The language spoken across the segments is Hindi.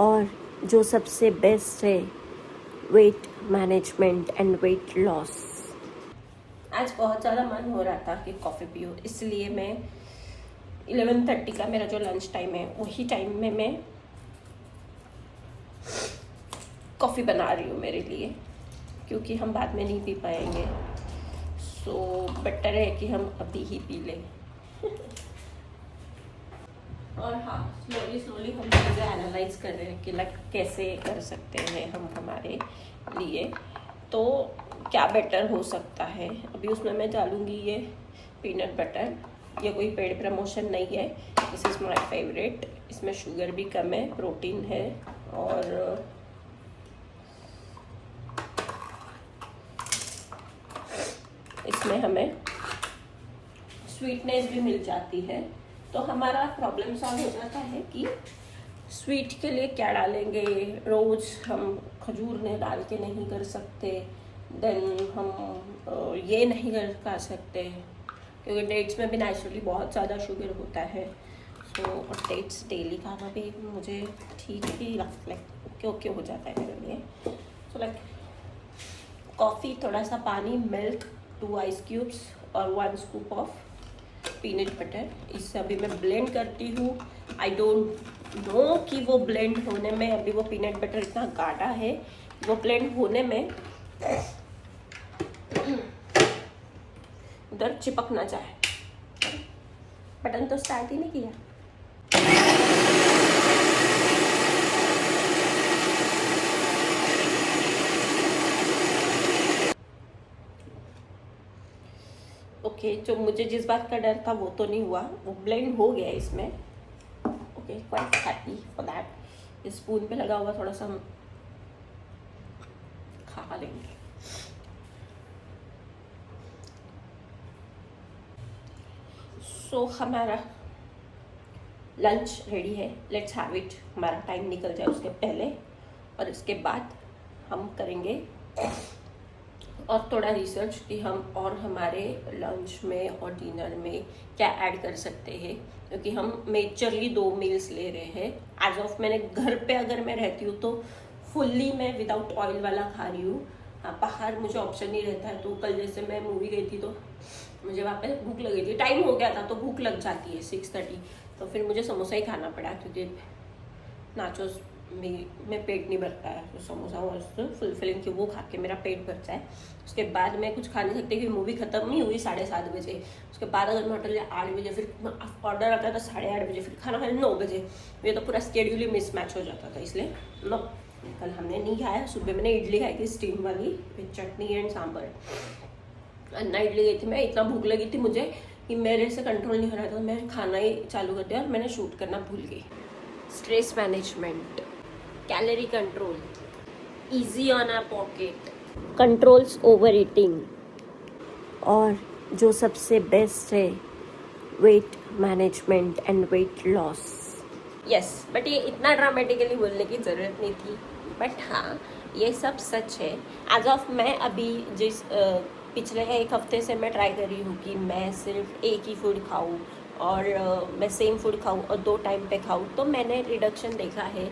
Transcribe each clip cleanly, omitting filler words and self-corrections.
और जो सबसे बेस्ट है weight management and weight loss. आज बहुत ज़्यादा मन हो रहा था कि कॉफ़ी पीऊँ, इसलिए मैं 11:30 का मेरा जो लंच टाइम है वही टाइम में मैं कॉफ़ी बना रही हूँ मेरे लिए, क्योंकि हम बाद में नहीं पी पाएंगे। सो बेटर है कि हम अभी ही पी लें। और हाँ, स्लोली हम चीज़ें एनालाइज कर रहे हैं कि लाइक कैसे कर सकते हैं हम हमारे लिए, तो क्या बेटर हो सकता है। अभी उसमें मैं डालूँगी ये पीनट बटर। ये कोई पेड प्रमोशन नहीं है, दिस इज़ माय फेवरेट। इसमें शुगर भी कम है, प्रोटीन है और इसमें हमें स्वीटनेस भी मिल जाती है। तो हमारा प्रॉब्लम सॉल्व हो जाता है कि स्वीट के लिए क्या डालेंगे। रोज़ हम खजूर ने डाल के नहीं कर सकते, देन हम ये नहीं कर सकते क्योंकि डेट्स में भी नेचुरली बहुत ज़्यादा शुगर होता है। सो और डेट्स डेली खाना भी मुझे ठीक ही लाइक ओके हो जाता है मेरे लिए। सो लाइक कॉफ़ी, थोड़ा सा पानी, मिल्क, 2 आइस क्यूब्स और 1 स्कूप ऑफ पीनट बटर। इससे अभी मैं ब्लेंड करती हूँ। आई डोंट नो कि वो ब्लेंड होने में, अभी वो पीनट बटर इतना गाढ़ा है, वो ब्लेंड होने में उधर चिपक ना जाए। बटन तो स्टार्ट ही नहीं किया। ओके, जो मुझे जिस बात का डर था वो तो नहीं हुआ, वो ब्लेंड हो गया इसमें। Okay, quite happy for that. इस स्पून पे लगा हुआ थोड़ा सा हम खा लेंगे। सो हमारा लंच रेडी है, लेट्स हैव इट। हमारा टाइम निकल जाए उसके पहले, और इसके बाद हम करेंगे और थोड़ा रिसर्च कि हम और हमारे लंच में और डिनर में क्या ऐड कर सकते हैं, क्योंकि हम मेजरली 2 मील्स ले रहे हैं। एज ऑफ मैंने घर पे अगर मैं रहती हूँ तो फुल्ली मैं विदाउट ऑयल वाला खा रही हूँ। हाँ, बाहर मुझे ऑप्शन नहीं रहता है। तो कल जैसे मैं मूवी गई थी तो मुझे वहाँ पे भूख लगी थी, टाइम हो गया था तो भूख लग जाती है 6:30, तो फिर मुझे समोसा ही खाना पड़ा क्योंकि नाचोस में पेट नहीं भरता है। तो समोसा वॉज फुलफिलिंग कि वो खा के मेरा पेट भर जाए। उसके बाद मैं कुछ खा नहीं सकती क्योंकि मूवी खत्म नहीं हुई 7:30 बजे। उसके बाद अगर मैं होटल 8 बजे, फिर ऑर्डर आता था 8:30 बजे, फिर खाना खाने 9 बजे। ये तो पूरा स्केड्यूल ही मिसमैच हो जाता था, इसलिए नो, कल हमने नहीं खाया। सुबह मैंने इडली खाई थी स्टीम वाली विद चटनी एंड सांभर। अन्ना इडली गई थी मैं, इतना भूख लगी थी मुझे कि मेरे से कंट्रोल नहीं हो रहा था, मैं खाना ही चालू कर दिया और मैंने शूट करना भूल गई। Stress management, calorie control, easy on our pocket, controls overeating, और जो सबसे बेस्ट है weight management and weight loss. Yes, but ये इतना ड्रामेटिकली बोलने की ज़रूरत नहीं थी, बट हाँ ये सब सच है। एज ऑफ मैं अभी जिस पिछले 1 हफ्ते से मैं ट्राई कर रही हूँ कि मैं सिर्फ एक ही फूड खाऊँ और मैं सेम फूड खाऊँ और 2 टाइम पे खाऊँ, तो मैंने रिडक्शन देखा है।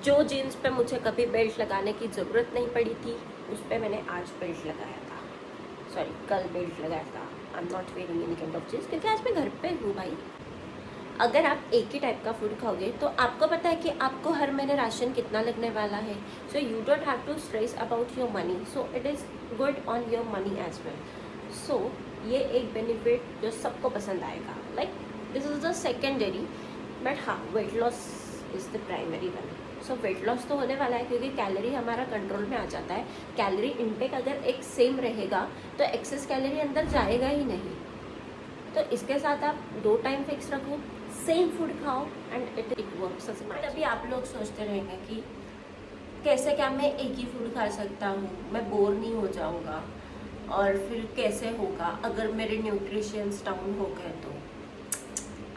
जो जीन्स पे मुझे कभी बेल्ट लगाने की ज़रूरत नहीं पड़ी थी, उस पर मैंने आज बेल्ट लगाया था, सॉरी कल बेल्ट लगाया था। I am not wearing any kind of jeans क्योंकि आज मैं घर पे हूँ भाई। अगर आप एक ही टाइप का फूड खाओगे तो आपको पता है कि आपको हर महीने राशन कितना लगने वाला है। So you don't have to stress about your money, so it is good on your money as well. So ये एक बेनिफिट जो सबको पसंद आएगा, like this is the secondary, but हाँ weight loss is the primary one. So weight loss तो होने वाला है क्योंकि कैलोरी हमारा कंट्रोल में आ जाता है। कैलोरी इनटेक अगर एक सेम रहेगा तो एक्सेस कैलोरी अंदर जाएगा ही नहीं। तो इसके साथ आप 2 टाइम फिक्स रखो, सेम फूड खाओ एंड इट वर्क्स। अभी आप लोग सोचते रहेंगे कि कैसे, क्या मैं एक ही फूड खा सकता हूँ, मैं बोर नहीं हो जाऊँगा, और फिर कैसे होगा अगर मेरे न्यूट्रिशंस डाउन हो गए तो।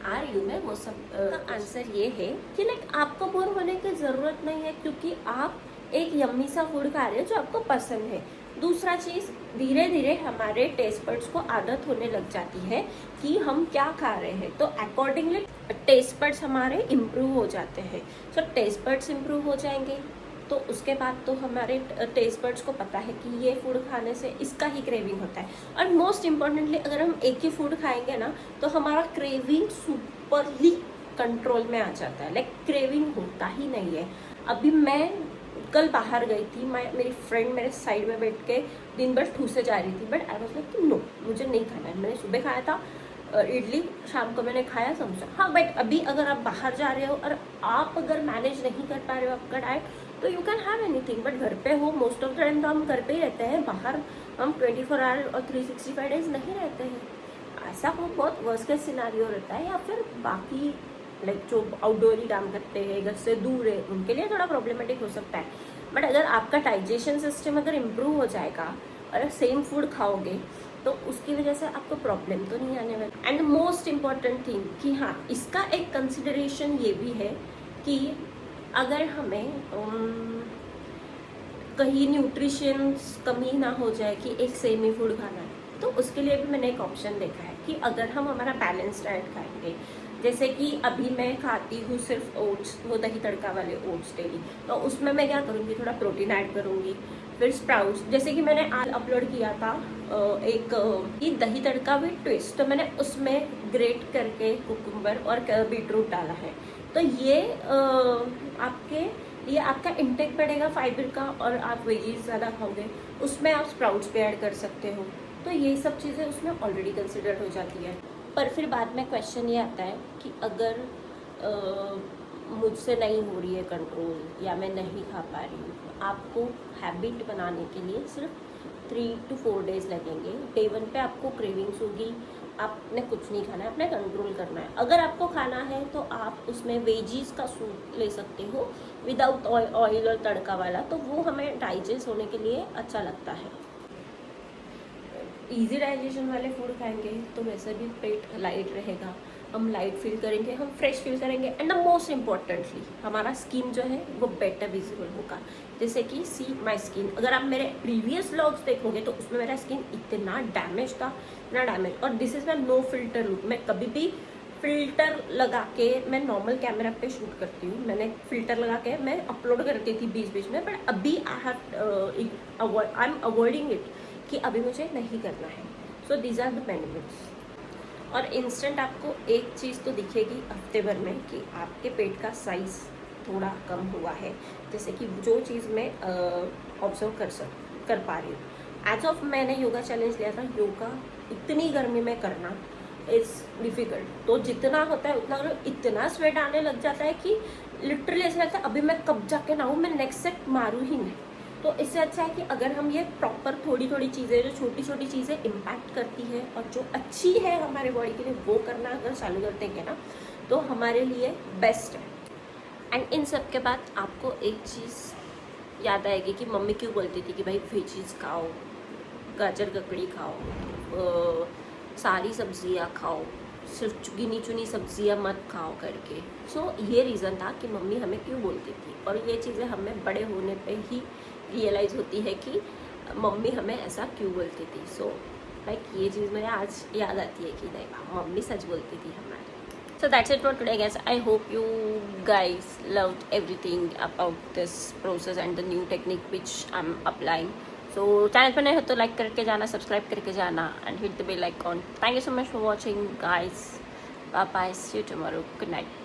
आ रही हूँ मैं वो सब। आंसर ये है कि लाइक आपको बोर होने की ज़रूरत नहीं है, क्योंकि आप एक यम्मी सा फूड खा रहे हो जो आपको पसंद है। दूसरा चीज़, धीरे धीरे हमारे टेस्ट बड्स को आदत होने लग जाती है कि हम क्या खा रहे हैं, तो अकॉर्डिंगली टेस्ट बड्स हमारे इम्प्रूव हो जाते हैं। सो टेस्ट बड्स इम्प्रूव हो जाएंगे तो उसके बाद तो हमारे टेस्ट बड्स को पता है कि ये फूड खाने से इसका ही क्रेविंग होता है। और मोस्ट इम्पॉर्टेंटली अगर हम एक ही फूड खाएंगे ना तो हमारा क्रेविंग सुपरली कंट्रोल में आ जाता है, लाइक क्रेविंग होता ही नहीं है। अभी मैं कल बाहर गई थी, मेरी फ्रेंड मेरे साइड में बैठ के दिन भर ठूसे जा रही थी, but I was like no, मुझे नहीं खाना है। मैंने सुबह खाया था इडली, शाम को मैंने खाया समोसा। हाँ, बट अभी अगर आप बाहर जा रहे हो और आप अगर मैनेज नहीं कर पा रहे हो आपका डाइट, तो you can have anything. But घर पे हो, मोस्ट ऑफ द टाइम तो हम घर पे ही रहते हैं, बाहर हम 24 आवर और 365 डेज नहीं रहते हैं। ऐसा हो बहुत वर्स्ट केस सिनारियो रहता है, या फिर बाकी लाइक जो आउटडोर ही काम करते हैं, घर से दूर है, उनके लिए थोड़ा प्रॉब्लमेटिक हो सकता है। बट अगर आपका डाइजेशन सिस्टम अगर इम्प्रूव हो जाएगा और सेम फूड खाओगे तो उसकी वजह से आपको प्रॉब्लम तो नहीं आने वाली। एंड मोस्ट इम्पॉर्टेंट थिंग कि हाँ, इसका एक कंसिडरेशन ये भी है कि अगर हमें कहीं न्यूट्रिशन कमी ना हो जाए कि एक सेम ही फूड खाना है, तो उसके लिए भी मैंने एक ऑप्शन देखा है कि अगर हम हमारा बैलेंस डाइट खाएंगे, जैसे कि अभी मैं खाती हूँ सिर्फ ओट्स, वो दही तड़का वाले ओट्स डेली, तो उसमें मैं क्या करूँगी, थोड़ा प्रोटीन ऐड करूँगी। फिर स्प्राउट्स, जैसे कि मैंने आज अपलोड किया था एक दही तड़का विद ट्विस्ट, तो मैंने उसमें ग्रेट करके कुकुम्बर और बीटरूट डाला है। तो ये आपके लिए आपका इंटेक बढ़ेगा फाइबर का, और आप वेजीज ज़्यादा खाओगे, उसमें आप स्प्राउट्स भी ऐड कर सकते हो। तो ये सब चीज़ें उसमें ऑलरेडी कंसिडर हो जाती है। पर फिर बाद में क्वेश्चन ये आता है कि अगर मुझसे नहीं हो रही है कंट्रोल या मैं नहीं खा पा रही हूँ, आपको हैबिट बनाने के लिए सिर्फ 3 to 4 डेज़ लगेंगे। डे 1 पे आपको क्रेविंग्स होगी, आपने कुछ नहीं खाना है, आपने कंट्रोल करना है। अगर आपको खाना है तो आप उसमें वेजीज का सूप ले सकते हो विदाउट ऑयल और तड़का वाला, तो वो हमें डाइजेस्ट होने के लिए अच्छा लगता है। इजी डाइजेशन वाले फूड खाएंगे तो वैसे भी पेट लाइट रहेगा, हम लाइट फील करेंगे, हम फ्रेश फील करेंगे। एंड द मोस्ट इम्पॉर्टेंटली हमारा स्किन जो है वो बेटर विजिबल होगा। जैसे कि सी माई स्किन, अगर आप मेरे प्रीवियस व्लॉग्स देखोगे तो उसमें मेरा स्किन इतना डैमेज था, इतना डैमेज। और this is my no filter look. मैं कभी भी फिल्टर लगा के, मैं नॉर्मल कैमरा पे शूट करती हूँ, मैंने फिल्टर लगा के मैं अपलोड करती थी बीच बीच में, बट अभी आई एम अवॉइडिंग इट कि अभी मुझे नहीं करना है। So these are the benefits. और इंस्टेंट आपको एक चीज़ तो दिखेगी हफ्ते भर में कि आपके पेट का साइज़ थोड़ा कम हुआ है, जैसे कि जो चीज़ मैं ऑब्जर्व कर पा रही हूँ। एज ऑफ मैंने योगा चैलेंज लिया था, योगा इतनी गर्मी में करना इज़ डिफ़िकल्ट, तो जितना होता है उतना करो। इतना स्वेट आने लग जाता है कि लिटरली ऐसा लगता है अभी मैं कब जाके नहाऊँ, मैं नेक्स्ट सेट मारूँ ही नहीं। तो इससे अच्छा है कि अगर हम ये प्रॉपर थोड़ी थोड़ी चीज़ें, जो छोटी छोटी चीज़ें इम्पैक्ट करती है और जो अच्छी है हमारे बॉडी के लिए, वो करना अगर चालू कर देंगे ना तो हमारे लिए बेस्ट है। एंड इन सब के बाद आपको एक चीज़ याद आएगी कि मम्मी क्यों बोलती थी कि भाई वेजीज खाओ, गाजर ककड़ी खाओ, सारी सब्जियां खाओ, सिर्फ गिनी चुनी सब्जियां मत खाओ करके। सो ये रीज़न था कि मम्मी हमें क्यों बोलती थी, और ये चीज़ें हमें बड़े होने पे ही रियलाइज़ होती है कि मम्मी हमें ऐसा क्यों बोलती थी। सो लाइक ये चीज़ मुझे आज याद आती है कि नहीं, मम्मी सच बोलती थी हमारे। So that's it for today guys. I hope you guys loved everything about this process and the new technique which I'm applying. So channel पर नए हो तो लाइक करके जाना, सब्सक्राइब करके जाना and hit the bell icon. Thank you so much for watching guys. Bye bye. See you tomorrow. Good night.